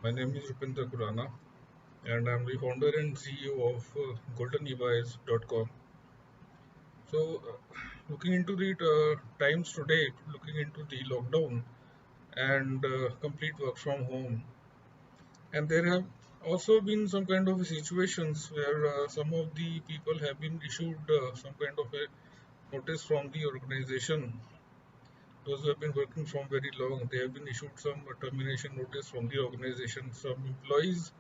My name is Rupinder Kurana, and I'm the founder and CEO of GoldenEbuys.com. So, looking into the times today, looking into the lockdown and complete work from home, and there have also been some kind of situations where some of the people have been issued some kind of a notice from the organization. Those who have been working from very long, they have been issued some termination notice from the organization. Some employees,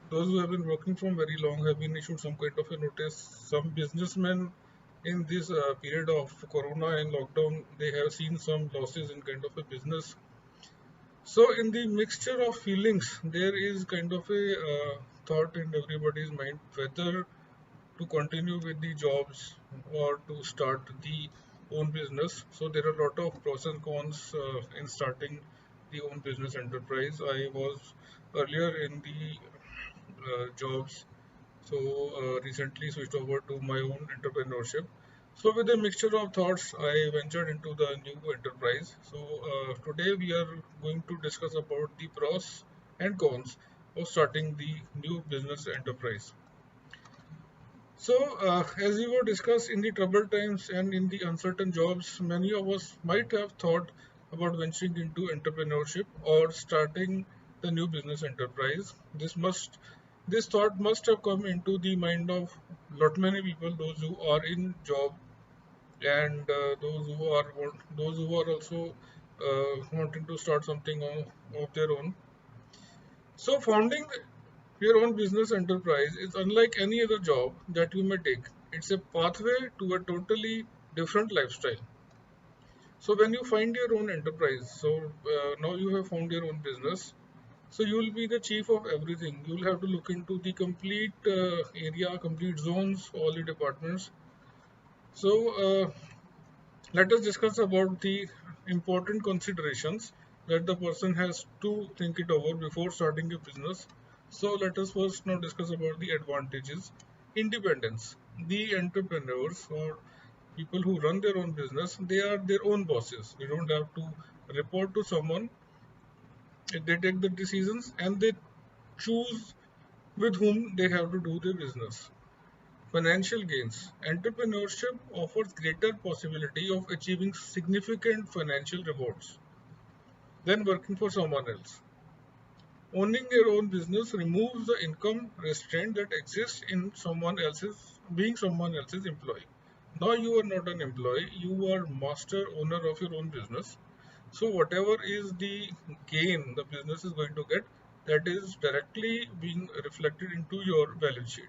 those who have been working from very long, have been issued some kind of a notice. Some businessmen in this period of corona and lockdown, they have seen some losses in kind of a business. So in the mixture of feelings, there is kind of a thought in everybody's mind whether to continue with the jobs or to start the own business. So there are a lot of pros and cons in starting the own business enterprise. I was earlier in the jobs, so recently switched over to my own entrepreneurship. So with a mixture of thoughts, I ventured into the new enterprise. So today we are going to discuss about the pros and cons of starting the new business enterprise. So, as we were discussed in the troubled times and in the uncertain jobs, many of us might have thought about venturing into entrepreneurship or starting the new business enterprise. This thought must have come into the mind of lot many people, those who are in job and those who are also wanting to start something of their own. So, founding your own business enterprise is unlike any other job that you may take. It's a pathway to a totally different lifestyle. So when you find your own enterprise, so now you have found your own business, so you will be the chief of everything. You will have to look into the complete area, complete zones, all the departments. So let us discuss about the important considerations that the person has to think it over before starting a business. So let us first now discuss about the advantages. Independence. The entrepreneurs or people who run their own business, they are their own bosses. They don't have to report to someone. They take the decisions and they choose with whom they have to do their business. Financial gains. Entrepreneurship offers greater possibility of achieving significant financial rewards than working for someone else. Owning your own business removes the income restraint that exists in someone else's employee. Now you are not an employee, you are master owner of your own business. So whatever is the gain the business is going to get, that is directly being reflected into your balance sheet.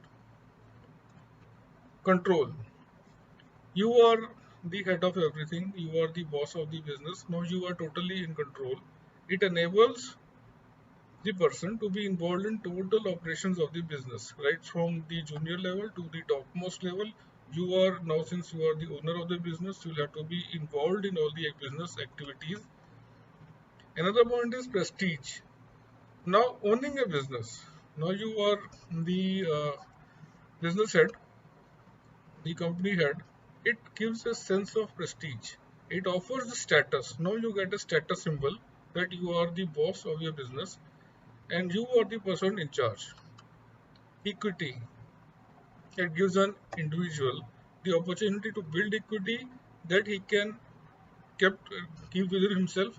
Control. You are the head of everything. You are the boss of the business. Now you are totally in control. It enables the person to be involved in total operations of the business, right from the junior level to the topmost level. You are now, since you are the owner of the business, you'll have to be involved in all the business activities. Another point is prestige. Now, owning a business, now you are the business head, the company head. It gives a sense of prestige. It offers the status. Now you get a status symbol that you are the boss of your business and you are the person in charge. Equity. It gives an individual the opportunity to build equity that he can kept keep within himself.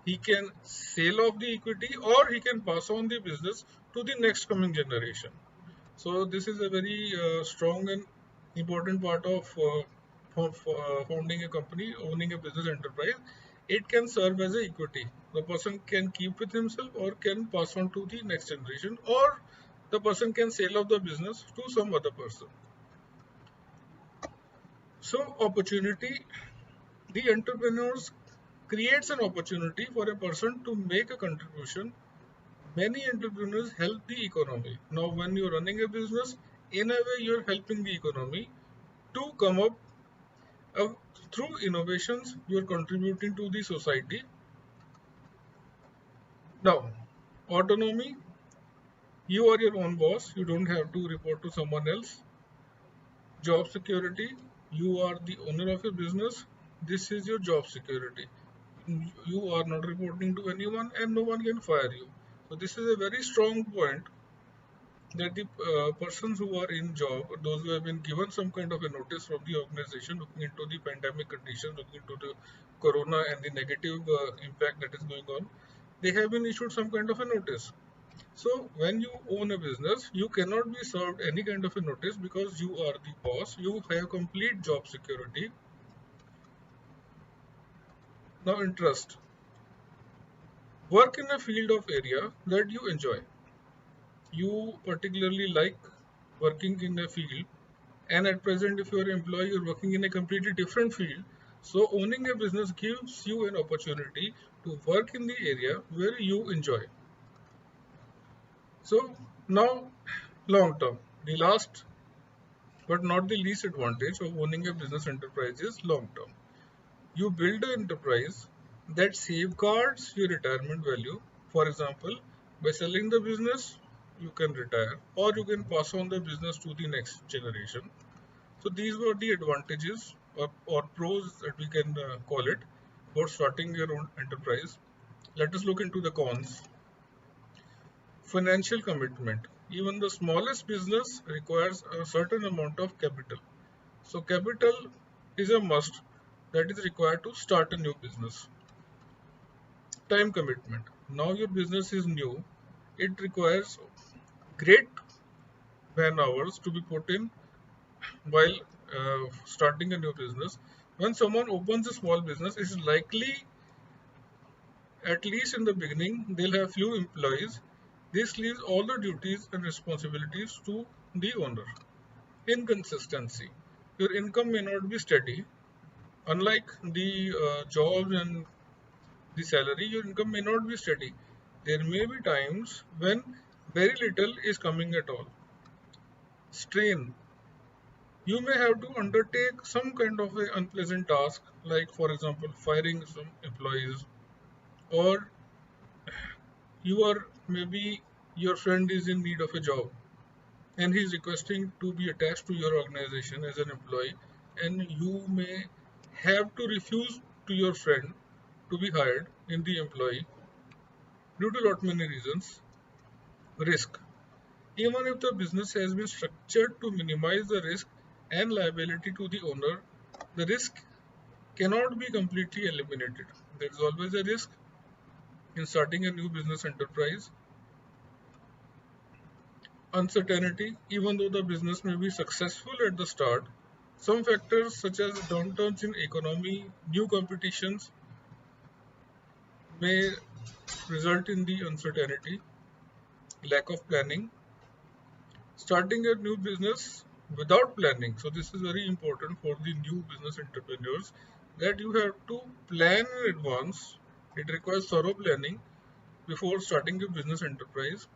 He can sell off the equity or he can pass on the business to the next coming generation. So this is a very strong and important part of founding a company, owning a business enterprise. It can serve as a equity. The person can keep with himself or can pass on to the next generation, or the person can sell off the business to some other person. So opportunity, the entrepreneurs creates an opportunity for a person to make a contribution. Many entrepreneurs help the economy. Now, when you're running a business, in a way, you're helping the economy to come up uh, through innovations. You're contributing to the society. Now, autonomy. You are your own boss. You don't have to report to someone else. Job security. You are the owner of a business. This is your job security. You are not reporting to anyone, and no one can fire you. So this is a very strong point, that the persons who are in job, those who have been given some kind of a notice from the organization looking into the pandemic conditions, looking into the corona and the negative impact that is going on, they have been issued some kind of a notice. So when you own a business, you cannot be served any kind of a notice, because you are the boss, you have complete job security. Now, interest. Work in a field of area that you enjoy. You particularly like working in a field, and at present if you are an employee, you're working in a completely different field. So owning a business gives you an opportunity to work in the area where you enjoy. So now, long term, the last but not the least advantage of owning a business enterprise is long term. You build an enterprise that safeguards your retirement value. For example, by selling the business, you can retire, or you can pass on the business to the next generation. So these were the advantages, or pros that we can call it, for starting your own enterprise. Let us look into the cons. Financial commitment. Even the smallest business requires a certain amount of capital. So capital is a must that is required to start a new business. Time commitment. Now your business is new. It requires great man hours to be put in while starting a new business. When someone opens a small business, it's likely, at least in the beginning, they'll have few employees. This leaves all the duties and responsibilities to the owner. Inconsistency. Your income may not be steady. Unlike the jobs and the salary, your income may not be steady. There may be times when very little is coming at all. Strain. You may have to undertake some kind of a unpleasant task, like for example, firing some employees, or you are, maybe your friend is in need of a job and he is requesting to be attached to your organization as an employee, and you may have to refuse to your friend to be hired in the employee due to lot many reasons. Risk. Even if the business has been structured to minimize the risk and liability to the owner, the risk cannot be completely eliminated. There is always a risk in starting a new business enterprise. Uncertainty. Even though the business may be successful at the start, some factors such as downturns in economy, new competitions may result in the uncertainty. Lack of planning. Starting a new business without planning. So this is very important for the new business entrepreneurs, that you have to plan in advance. It requires thorough planning before starting a business enterprise.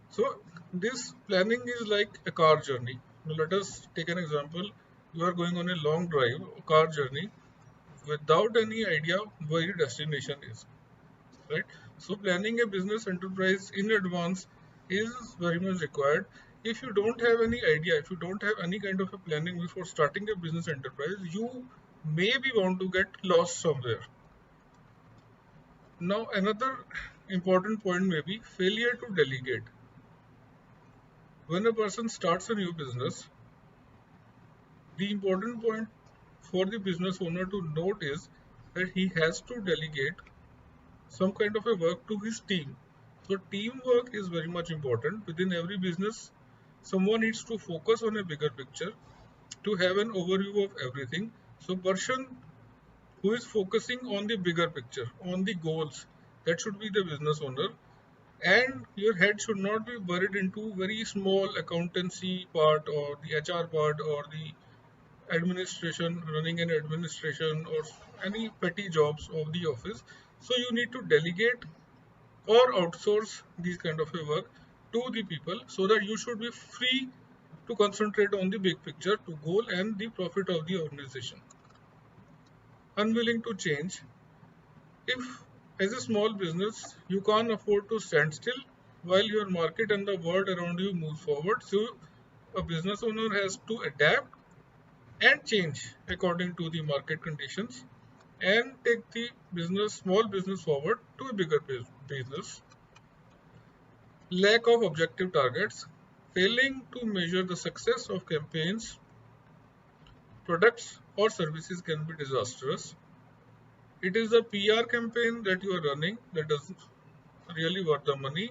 So this planning is like a car journey. Now let us take an example. You are going on a long drive, a car journey, without any idea where your destination is, right? So planning a business enterprise in advance is very much required. If you don't have any idea, if you don't have any kind of a planning before starting a business enterprise, you maybe want to get lost somewhere. Now another important point may be failure to delegate. When a person starts a new business, the important point for the business owner to note is that he has to delegate some kind of a work to his team. So teamwork is very much important. Within every business, someone needs to focus on a bigger picture to have an overview of everything. So person who is focusing on the bigger picture, on the goals, that should be the business owner. And your head should not be buried into very small accountancy part, or the HR part, or the administration, running an administration, or any petty jobs of the office. So you need to delegate or outsource these kind of a work to the people, so that you should be free to concentrate on the big picture, to goal and the profit of the organization. Unwilling to change. If as a small business you can't afford to stand still while your market and the world around you moves forward, so a business owner has to adapt and change according to the market conditions. and take the small business forward to a bigger business. Lack of objective targets, failing to measure the success of campaigns, products or services can be disastrous. It is a PR campaign that you are running that doesn't really worth the money.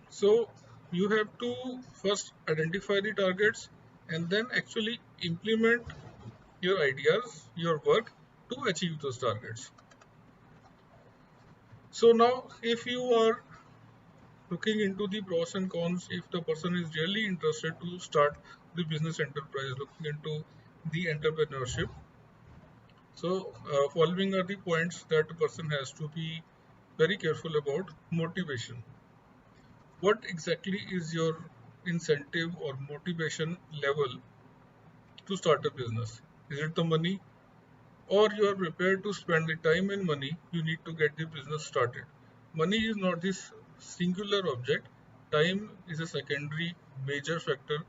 So you have to first identify the targets and then actually implement your ideas, your work to achieve those targets. So now if you are looking into the pros and cons, if the person is really interested to start the business enterprise, looking into the entrepreneurship, so following are the points that a person has to be very careful about. Motivation. What exactly is your incentive or motivation level to start a business? Is it the money, or you are prepared to spend the time and money you need to get the business started? Money is not this singular object. Time is a secondary major factor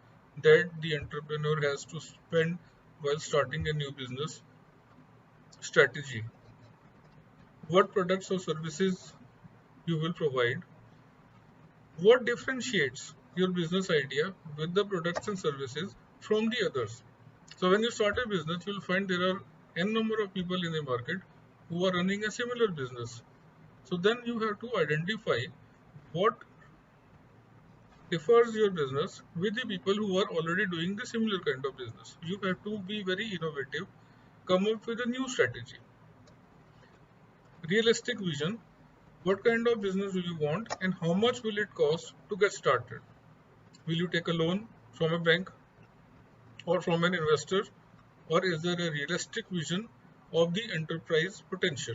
that the entrepreneur has to spend while starting a new business. Strategy. What products or services you will provide? What differentiates your business idea with the products and services from the others? So when you start a business, you'll find there are n number of people in the market who are running a similar business. So then you have to identify what differs your business with the people who are already doing the similar kind of business. You have to be very innovative, come up with a new strategy. Realistic vision. What kind of business do you want and how much will it cost to get started? Will you take a loan from a bank or from an investor, or is there a realistic vision of the enterprise potential?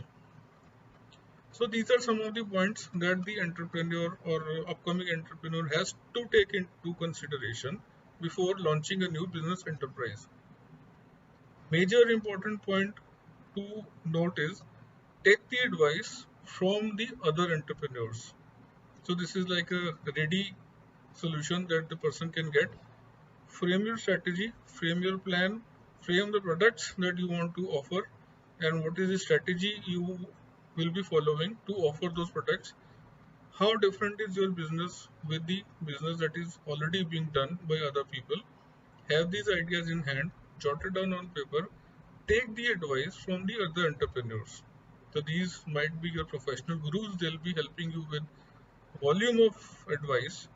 So these are some of the points that the entrepreneur or upcoming entrepreneur has to take into consideration before launching a new business enterprise. Major important point to note is take the advice from the other entrepreneurs. So this is like a ready solution that the person can get. Frame your strategy, frame your plan, frame the products that you want to offer, and what is the strategy you will be following to offer those products. How different is your business with the business that is already being done by other people? Have these ideas in hand, jot it down on paper, take the advice from the other entrepreneurs. So these might be your professional gurus, they'll be helping you with volume of advice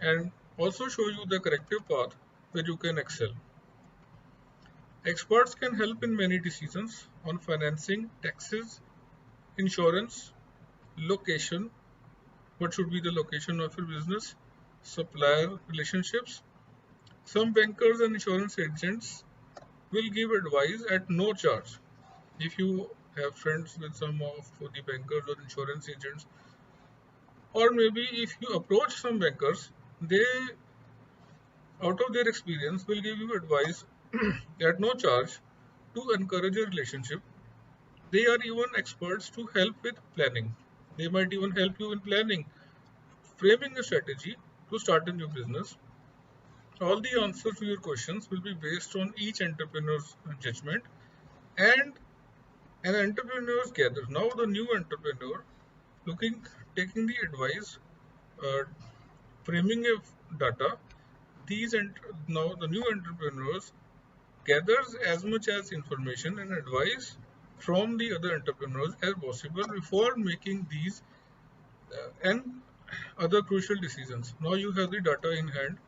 and also show you the corrective path where you can excel. Experts can help in many decisions on financing, taxes, insurance, location, what should be the location of your business, supplier relationships. Some bankers and insurance agents will give advice at no charge. If you have friends with some of the bankers or insurance agents, or maybe if you approach some bankers, they, out of their experience, will give you advice at no charge to encourage a relationship. They are even experts to help with planning. They might even help you in planning, framing a strategy to start a new business. All the answers to your questions will be based on each entrepreneur's judgment and an entrepreneur's gather. Now the new entrepreneur looking, taking the advice, uh, framing of data, now the new entrepreneurs gathers as much as information and advice from the other entrepreneurs as possible before making these and other crucial decisions. Now you have the data in hand.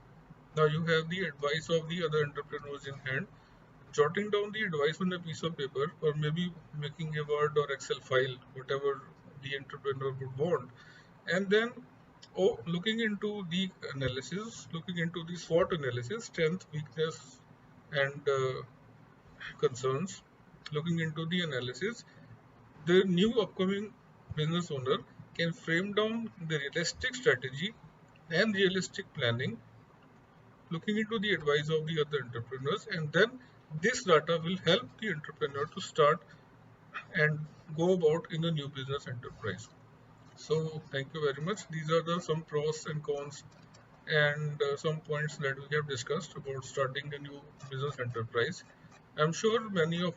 Now you have the advice of the other entrepreneurs in hand. Jotting down the advice on a piece of paper, or maybe making a Word or Excel file, whatever the entrepreneur would want, and then looking into the analysis, looking into the SWOT analysis, strength, weakness, and concerns, looking into the analysis, the new upcoming business owner can frame down the realistic strategy and realistic planning, looking into the advice of the other entrepreneurs, and then this data will help the entrepreneur to start and go about in a new business enterprise. So thank you very much. These are the some pros and cons and some points that we have discussed about starting a new business enterprise. I'm sure many of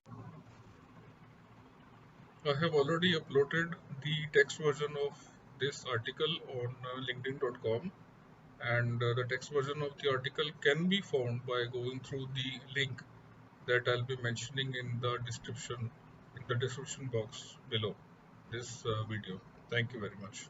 I have already uploaded the text version of this article on linkedin.com, and the text version of the article can be found by going through the link that I'll be mentioning in the description box below this video. Thank you very much.